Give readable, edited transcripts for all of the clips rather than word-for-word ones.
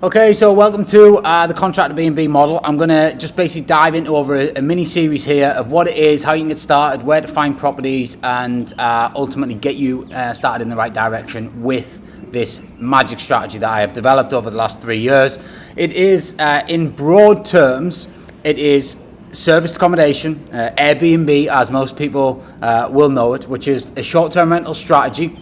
Okay, so welcome to the ContractorBnB model. I'm going to just basically dive into over a mini series here of what it is, how you can get started, where to find properties, and ultimately get you started in the right direction with this magic strategy that I have developed over the last 3 years. It is, in broad terms, it is serviced accommodation, Airbnb, as most people will know it, which is a short-term rental strategy.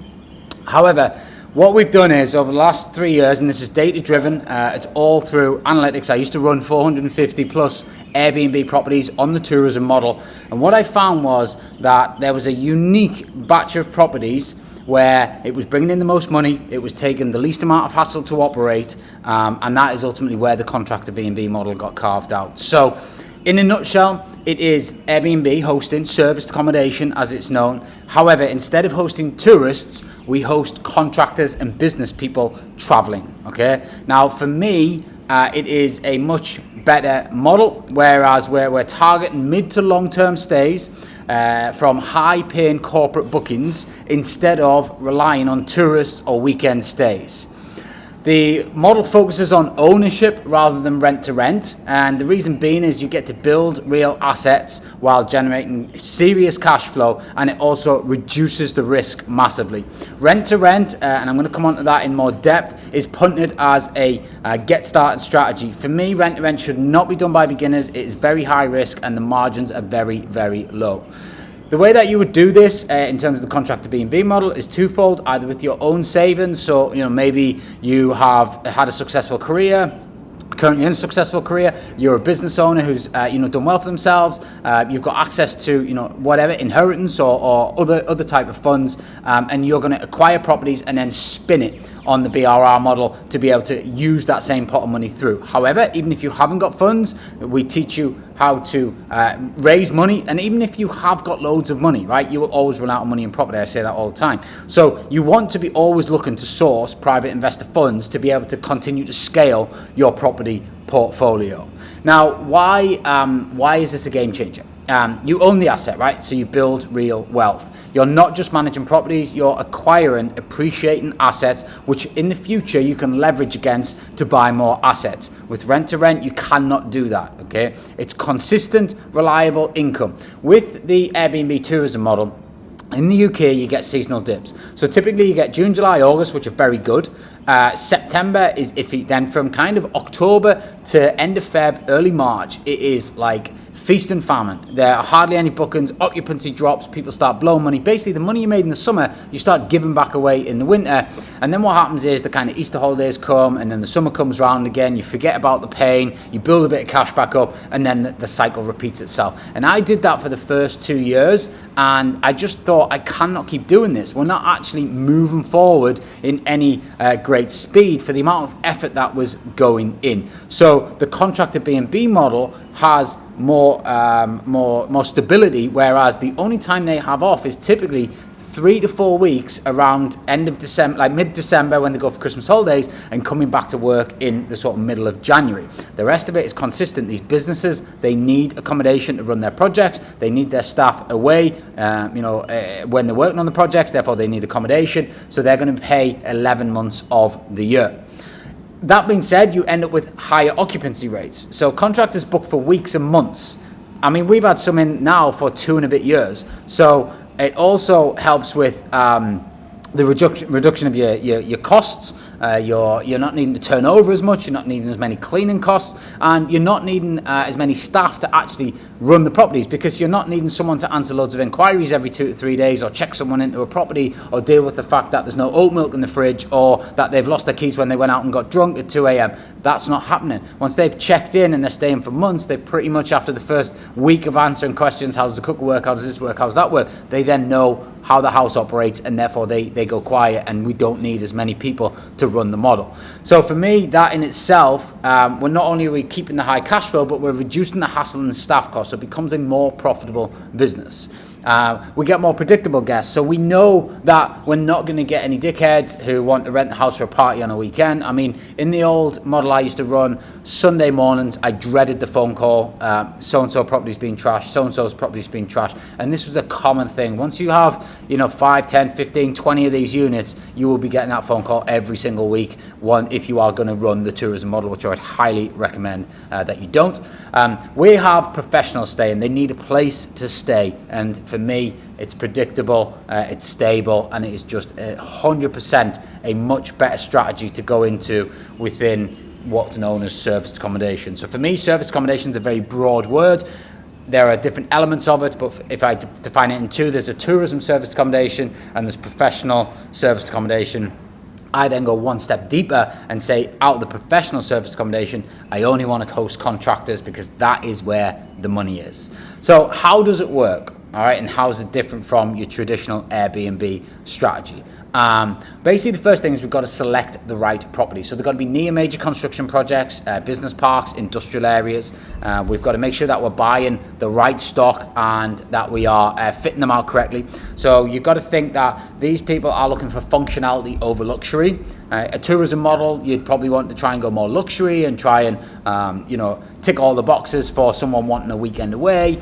However, what we've done is over the last 3 years, and this is data driven, it's all through analytics. I used to run 450 plus Airbnb properties on the tourism model, and what I found was that there was a unique batch of properties where it was bringing in the most money, it was taking the least amount of hassle to operate, and that is ultimately where the ContractorBnB model got carved out. So in a nutshell, it is Airbnb hosting serviced accommodation, as it's known. However, instead of hosting tourists, we host contractors and business people traveling. Okay. Now, for me, it is a much better model, whereas we're targeting mid to long-term stays from high-paying corporate bookings instead of relying on tourists or weekend stays. The model focuses on ownership rather than rent to rent, and the reason being is you get to build real assets while generating serious cash flow, and it also reduces the risk massively. Rent to rent, and I'm going to come on to that in more depth, is punted as a get started strategy. For me, rent to rent should not be done by beginners. It is very high risk and the margins are very, very low. The way that you would do this in terms of the ContractorBnB model is twofold, either with your own savings. So, maybe you have had a successful career, currently in a successful career, you're a business owner who's done well for themselves, you've got access to whatever inheritance or other type of funds, and you're going to acquire properties and then spin it on the BRR model to be able to use that same pot of money through. However, even if you haven't got funds, we teach you how to raise money, and even if you have got loads of money, right, you will always run out of money in property. I say that all the time. So you want to be always looking to source private investor funds to be able to continue to scale your property portfolio. Now, why is this a game changer? You own the asset, right? So you build real wealth. You're not just managing properties, you're acquiring appreciating assets, which in the future you can leverage against to buy more assets. With rent to rent, you cannot do that, okay? It's consistent, reliable income. With the Airbnb tourism model, in the UK, you get seasonal dips. So typically you get June, July, August, which are very good. September is iffy. Then from kind of October to end of Feb, early March, it is like feast and famine. There are hardly any bookings, occupancy drops, people start blowing money. Basically, the money you made in the summer, you start giving back away in the winter. And then what happens is the kind of Easter holidays come, and then the summer comes round again, you forget about the pain, you build a bit of cash back up, and then the cycle repeats itself. And I did that for the first 2 years, and I just thought, I cannot keep doing this. We're not actually moving forward in any great speed for the amount of effort that was going in. So the ContractorBnB model has more stability, whereas the only time they have off is typically 3 to 4 weeks around end of December, like mid-December when they go for Christmas holidays, and coming back to work in the sort of middle of January. The rest of it is consistent. These businesses, they need accommodation to run their projects. They need their staff away, when they're working on the projects. Therefore, they need accommodation. So they're going to pay 11 months of the year. That being said, you end up with higher occupancy rates. So contractors book for weeks and months. I mean, we've had some in now for 2 and a bit years. So it also helps with the reduction of your costs. You're not needing to turn over as much, you're not needing as many cleaning costs, and you're not needing as many staff to actually run the properties, because you're not needing someone to answer loads of inquiries every 2 to 3 days, or check someone into a property, or deal with the fact that there's no oat milk in the fridge, or that they've lost their keys when they went out and got drunk at 2 a.m. That's not happening. Once they've checked in and they're staying for months, they pretty much, after the first week of answering questions, how does the cooker work, how does this work, how does that work, they then know how the house operates, and therefore they go quiet, and we don't need as many people to run the model. So for me, that in itself, we're not only are we keeping the high cash flow, but we're reducing the hassle and staff costs, so it becomes a more profitable business. We get more predictable guests, so we know that we're not going to get any dickheads who want to rent the house for a party on a weekend. I mean, in the old model I used to run, Sunday mornings, I dreaded the phone call, so-and-so property's been trashed, so-and-so's property's been trashed, and this was a common thing. Once you have, 5, 10, 15, 20 of these units, you will be getting that phone call every single week, if you are going to run the tourism model, which I would highly recommend that you don't. We have professionals staying. They need a place to stay, and for me, it's predictable, it's stable, and it is just 100% a much better strategy to go into within what's known as serviced accommodation. So for me, serviced accommodation is a very broad word. There are different elements of it, but if I define it in two, there's a tourism serviced accommodation and there's professional serviced accommodation. I then go one step deeper and say, out of the professional service accommodation, I only want to host contractors because that is where the money is. So how does it work? All right, and how is it different from your traditional Airbnb strategy? Basically, the first thing is we've got to select the right property. So they've got to be near major construction projects, business parks, industrial areas. We've got to make sure that we're buying the right stock and that we are fitting them out correctly. So you've got to think that these people are looking for functionality over luxury. A tourism model, you'd probably want to try and go more luxury and try and, tick all the boxes for someone wanting a weekend away.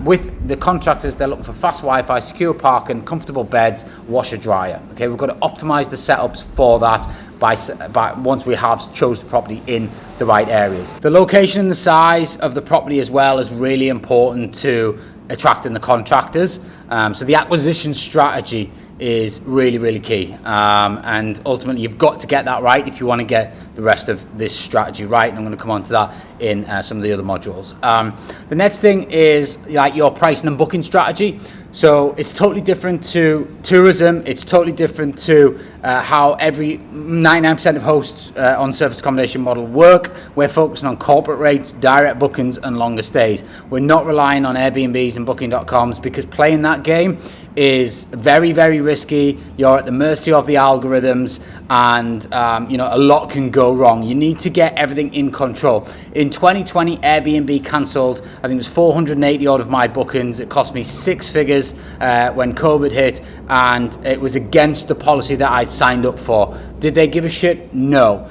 With the contractors, they're looking for fast Wi-Fi, secure parking, comfortable beds, washer dryer. Okay, we've got to optimize the setups for that by once we have chose the property in the right areas. The location and the size of the property as well is really important to attracting the contractors. So the acquisition strategy is really, really key. And ultimately, you've got to get that right if you want to get the rest of this strategy right. And I'm going to come on to that in some of the other modules. The next thing is like your pricing and booking strategy. So it's totally different to tourism. It's totally different to how every 99% of hosts on service accommodation model work. We're focusing on corporate rates, direct bookings, and longer stays. We're not relying on Airbnbs and Booking.coms because playing that game is very, very risky. You're at the mercy of the algorithms, and a lot can go wrong. You need to get everything in control. In 2020, Airbnb cancelled, I think it was 480 odd of my bookings. It cost me 6 figures when COVID hit, and it was against the policy that I'd signed up for. Did they give a shit? No.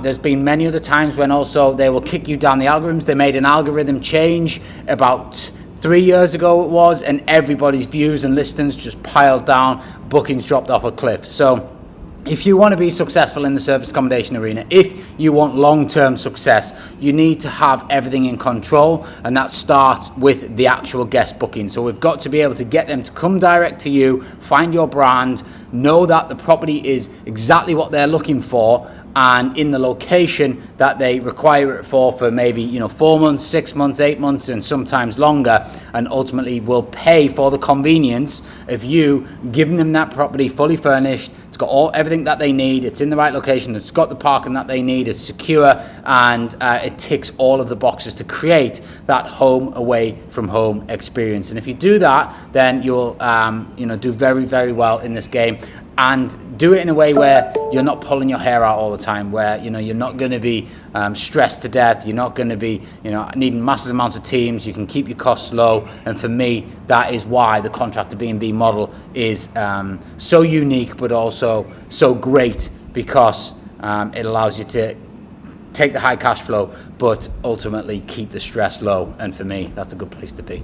There's been many other times when also they will kick you down the algorithms. They made an algorithm change about 3 years ago it was, and everybody's views and listings just piled down, bookings dropped off a cliff. So if you want to be successful in the service accommodation arena, if you want long-term success, you need to have everything in control, and that starts with the actual guest booking. So we've got to be able to get them to come direct to you, find your brand, know that the property is exactly what they're looking for, and in the location that they require it for maybe 4 months, 6 months, 8 months, and sometimes longer, and ultimately will pay for the convenience of you giving them that property fully furnished. It's got everything that they need, it's in the right location, it's got the parking that they need, it's secure, and it ticks all of the boxes to create that home away from home experience. And if you do that, then you'll do very, very well in this game. And do it in a way where you're not pulling your hair out all the time, where you're not going to be stressed to death, you're not going to be needing massive amounts of teams, you can keep your costs low. And for me, that is why the ContractorBnB model is so unique but also so great, because it allows you to take the high cash flow but ultimately keep the stress low, and for me that's a good place to be.